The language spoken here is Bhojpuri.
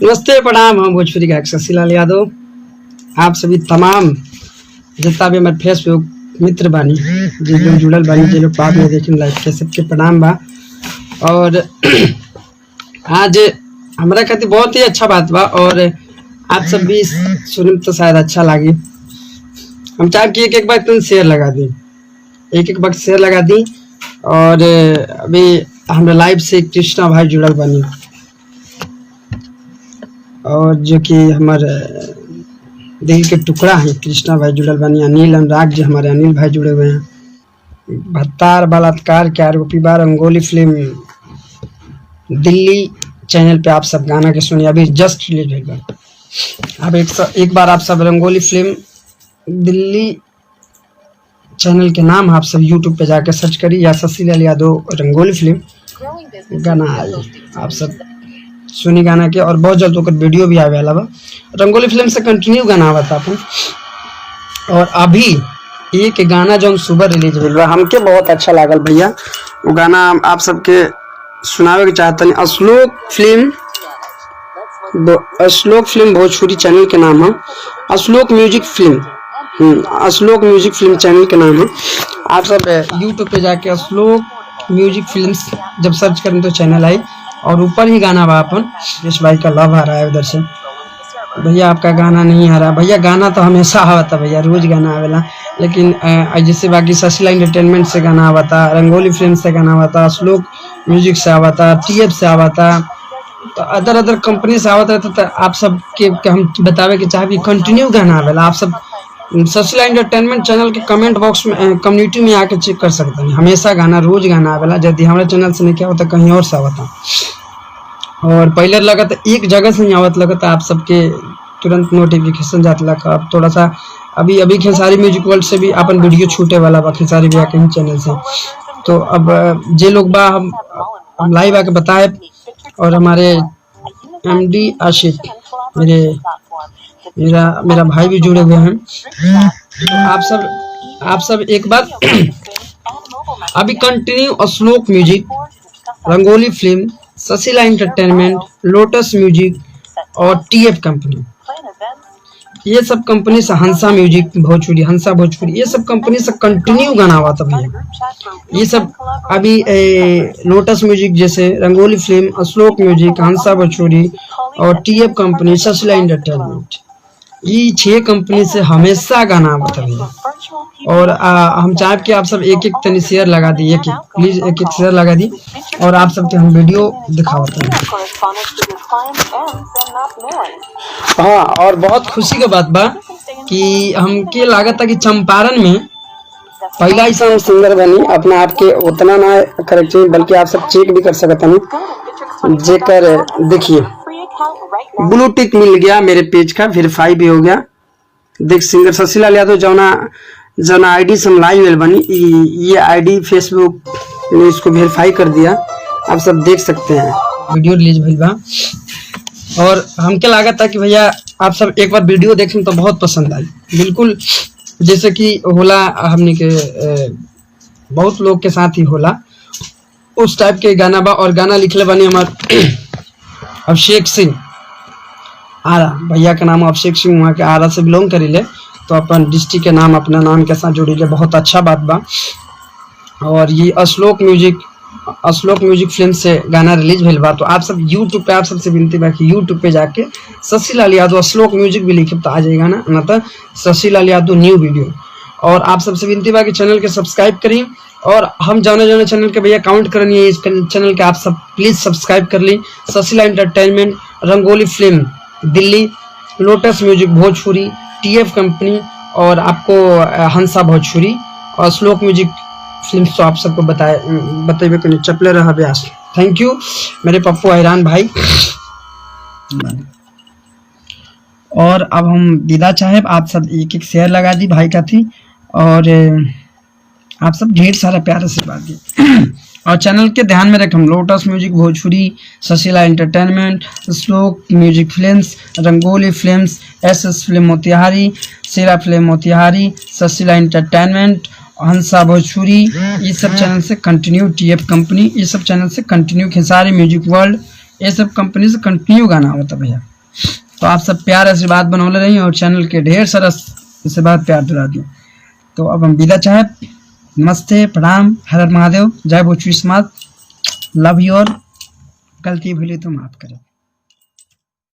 नमस्ते प्रणाम। हम भोजपुरी गायक शशिलाल यादव। आप सभी तमाम जितना भी हमारे फेसबुक मित्र बानी जो लोग जुड़ल बानी जो लोग बाद में देखें लाइव के सबके प्रणाम बा। और आज हमारा खातिर बहुत ही अच्छा बात बा और आप सब भी सुन तो शायद अच्छा लगी। हम चाहे कि एक बार तुम शेयर लगा दी, एक बार शेयर लगा दी। और अभी हमारे लाइव से कृष्णा भाई जुड़ल बानी और जो कि हमारे दिल के टुकड़ा है कृष्णा भाई जुड़ल बानी। अनिल अनुराग जी हमारे अनिल भाई जुड़े हुए हैं। भत्तार बलात्कार के आरोपी बार रंगोली फिल्म दिल्ली चैनल पे आप सब गाना के सुनिए, अभी जस्ट रिलीज हुई बा। अब एक बार आप सब रंगोली फिल्म दिल्ली चैनल के नाम आप सब यूट्यूब पे जाके सर्च करिए या शशिलाल यादव रंगोली फिल्म गाना आई, आप सब सुनी गाना के। और बहुत जल्द होकर वीडियो भी आवे वाला बा। रंगोली फिल्म से कंटिन्यू गाना आवा था अपन। और अभी एक गाना जो हम सुबह रिलीज हुई बा हमके बहुत अच्छा लागल भैया, वो गाना आप सबके सुनावे के चाहते हैं। अश्लोक फिल्म भोजपुरी चैनल के नाम है Ashlok music film. Ashlok music film channel के नाम है। आप सब यूट्यूब पे जाके अश्लोक म्यूजिक फिल्म्स जब सर्च करें तो चैनल आई और ऊपर ही गाना बा अपन। यश भाई का लव आ रहा है उधर से। भैया आपका गाना नहीं आ रहा। भैया गाना तो हमेशा आवा था भैया, रोज गाना आवेला। लेकिन जैसे बाकी शशिलाल एंटरटेनमेंट से गाना आवा था, रंगोली फिल्म से गाना आवा था, श्लोक म्यूजिक से आवा था, TF से आवा था, तो अदर कंपनी से आवा था। तो आप सब के हम बतावे के चाहे कंटिन्यू गाना आवेला। आप सब शशिलाल एंटरटेनमेंट चैनल के कमेंट बॉक्स में कम्युनिटी में आके चेक कर सकते हैं। हमेशा गाना रोज गाना आवेला। यदि हमारे चैनल से नहीं क्या होता कहीं और से आवता। और पहले लगा था एक जगह से नहीं आवत, लगा था आप सबके तुरंत नोटिफिकेशन जाता लगा। अब थोड़ा सा अभी खेसारी म्यूजिक वर्ल्ड से भी अपन वीडियो छूटे वाला बा, खेसारी भैया के चैनल से। तो अब जे लोग बा हम लाइव आके बताए। और हमारे MD आशिक मेरा भाई भी जुड़े हुए हैं। तो आप सब एक बार अभी continue Ashlok music, Rangoli film, Shashilal entertainment, Lotus music और TF कंपनी, ये सब कंपनी से हंसा म्यूजिक भोजपुरी, हंसा भोजपुरी, ये सब कंपनी से कंटिन्यू गाना हुआ था भैया। ये सब अभी लोटस म्यूजिक जैसे रंगोली फिल्म, अश्लोक म्यूजिक, हंसा भोजपुरी और TF कंपनी, शशिलाल एंटरटेनमेंट, ये 6 कंपनी से हमेशा गाना आवा था भैया। और हम चाहे कि आप सब एक तनी शेयर लगा दी, प्लीज एक शेयर लगा दी और आप सबके हम वीडियो दिखावते हैं। हाँ, और बहुत खुशी के बात बा कि हमके लागत था कि चंपारण में पहला ही सिंगर बनी। अपने आप के उतना ना करेक्ट बल्कि आप सब चेक भी कर सकते हैं। जेकर देखिए ब्लू टिक मिल गया मेरे पेज का, वेरीफाई भी हो गया। देख सिंगर शशिलाल यादव जौना ID से हम लाइव बनी, ये ID फेसबुक ने इसको वेरीफाई कर दिया। आप सब देख सकते हैं वीडियो रिलीज भइल बा। और हमके लागत था कि भैया आप सब एक बार वीडियो देखें तो बहुत पसंद आई। बिल्कुल जैसे कि होला हमने के बहुत लोग के साथ ही होला उस टाइप के गाना बा। और गाना लिखले बनी हमारे अभिषेक सिंह आरा, भैया का नाम अभिषेक सिंह, वहाँ के आरा से बिलोंग करी ले। तो अपन डिस्ट्रिक्ट के नाम अपना नाम के साथ जोड़ी ले, बहुत अच्छा बात बा। और ये अश्लोक म्यूजिक फिल्म से गाना रिलीज भइल बा। तो आप सब यूट्यूब पे आप सबसे विनती बा कि यूट्यूब पे जाके शशिलाल यादव अश्लोक म्यूजिक भी लिखे तो आ जाएगा ना तो शशिलाल यादव न्यू वीडियो। और आप सबसे विनती बा कि चैनल के सब्सक्राइब करें। और हम जाने चैनल के भैया काउंट करनी है, इस चैनल के आप सब प्लीज सब्सक्राइब कर ली। Shashilal entertainment, rangoli film Delhi, lotus music Bhojpuri, TF company और आपको हंसा भोजपुरी और श्लोक म्यूजिक फिल्म। तो आप सबको बताइए कि चपले रहा व्यास। थैंक यू मेरे पप्पू हैरान भाई। और अब हम दीदा साहब आप सब एक शेयर लगा दी भाई का थी। और आप सब ढेर सारा प्यार से बात दी। और चैनल के ध्यान में रखें Lotus music Bhojpuri, Shashilal entertainment, Shlok music films, Rangoli films, SS film Motihari, Shera film Motihari, Shashilal entertainment, हंसा भोजपुरी, ये सब चैनल से कंटिन्यू, TF कंपनी, ये सब चैनल से कंटिन्यू, खेसारी म्यूजिक वर्ल्ड, ये सब कंपनी से कंटिन्यू गाना होता भैया। तो आप सब प्यार आशीर्वाद बनौले रही और चैनल के ढेर सारा आशीर्वाद प्यार दिला दिए। तो अब हम विदा चाहे, नमस्ते, प्रणाम, हर हर महादेव, जय भोजपुरी समाज, लव यू और गलती भूली तो माफ करें।